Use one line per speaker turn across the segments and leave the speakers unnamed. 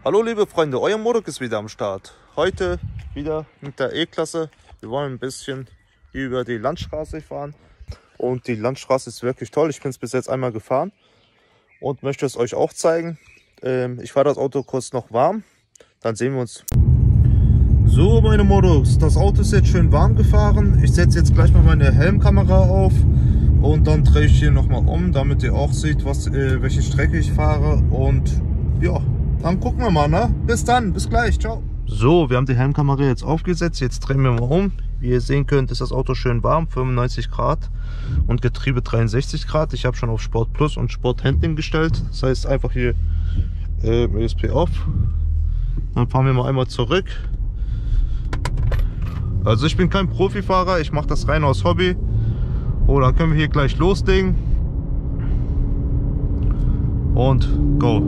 Hallo liebe Freunde, euer Muruk ist wieder am Start. Heute wieder mit der E-Klasse. Wir wollen ein bisschen über die Landstraße fahren. Und die Landstraße ist wirklich toll. Ich bin es bis jetzt einmal gefahren und möchte es euch auch zeigen. Ich fahre das Auto kurz noch warm, dann sehen wir uns. So meine Moruks, das Auto ist jetzt schön warm gefahren. Ich setze jetzt gleich mal meine Helmkamera auf und dann drehe ich hier nochmal um, damit ihr auch seht, welche Strecke ich fahre. Und ja, dann gucken wir mal, ne? Bis dann, bis gleich, ciao. So, wir haben die Helmkamera jetzt aufgesetzt, jetzt drehen wir mal um. Wie ihr sehen könnt, ist das Auto schön warm, 95 Grad und Getriebe 63 Grad. Ich habe schon auf Sport Plus und Sport Handling gestellt. Das heißt einfach hier ESP off. Dann fahren wir mal einmal zurück. Also ich bin kein Profifahrer, ich mache das rein aus Hobby. Oh, dann können wir hier gleich loslegen. Und go!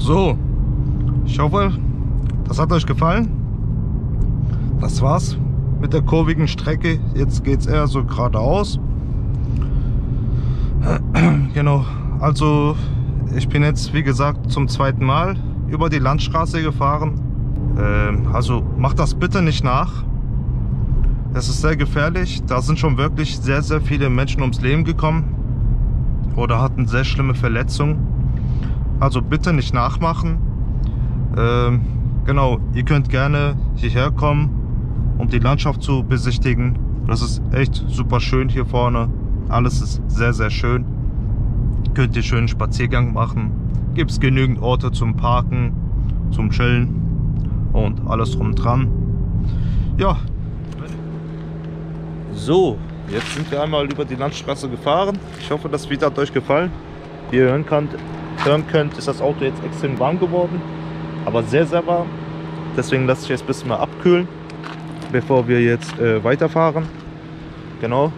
So, ich hoffe, das hat euch gefallen. Das war's mit der kurvigen Strecke. Jetzt geht es eher so geradeaus. Genau, also ich bin jetzt wie gesagt zum zweiten Mal über die Landstraße gefahren. Also macht das bitte nicht nach. Es ist sehr gefährlich. Da sind schon wirklich sehr, sehr viele Menschen ums Leben gekommen oder hatten sehr schlimme Verletzungen. Also bitte nicht nachmachen. Genau, ihr könnt gerne hierher kommen, um die Landschaft zu besichtigen. Das ist echt super schön hier vorne. Alles ist sehr, sehr schön. Könnt ihr schönen Spaziergang machen. Gibt es genügend Orte zum Parken, zum Chillen und alles drum und dran. Ja. So, jetzt sind wir einmal über die Landstraße gefahren. Ich hoffe, das Video hat euch gefallen. Wie ihr hören könnt, ist das Auto jetzt extrem warm geworden. Aber sehr, sehr warm. Deswegen lasse ich jetzt ein bisschen mal abkühlen, bevor wir jetzt weiterfahren. Genau.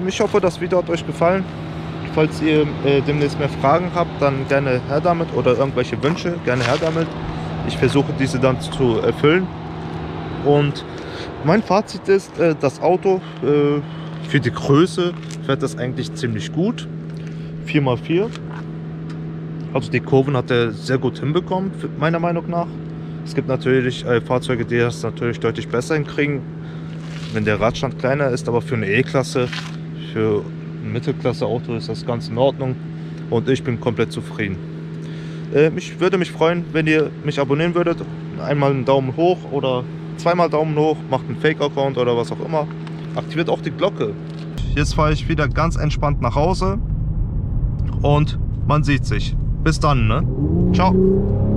Ich hoffe, das Video hat euch gefallen. Falls ihr demnächst mehr Fragen habt, dann gerne her damit, oder irgendwelche Wünsche, gerne her damit. Ich versuche diese dann zu erfüllen. Und mein Fazit ist, das Auto für die Größe fährt das eigentlich ziemlich gut. 4x4. Also die Kurven hat er sehr gut hinbekommen, meiner Meinung nach. Es gibt natürlich Fahrzeuge, die das natürlich deutlich besser hinkriegen, wenn der Radstand kleiner ist, aber für eine E-Klasse, für ein Mittelklasse-Auto ist das ganz in Ordnung und ich bin komplett zufrieden. Ich würde mich freuen, wenn ihr mich abonnieren würdet. Einmal einen Daumen hoch oder zweimal Daumen hoch, macht einen Fake-Account oder was auch immer. Aktiviert auch die Glocke. Jetzt fahre ich wieder ganz entspannt nach Hause und man sieht sich. Bis dann, ne? Ciao.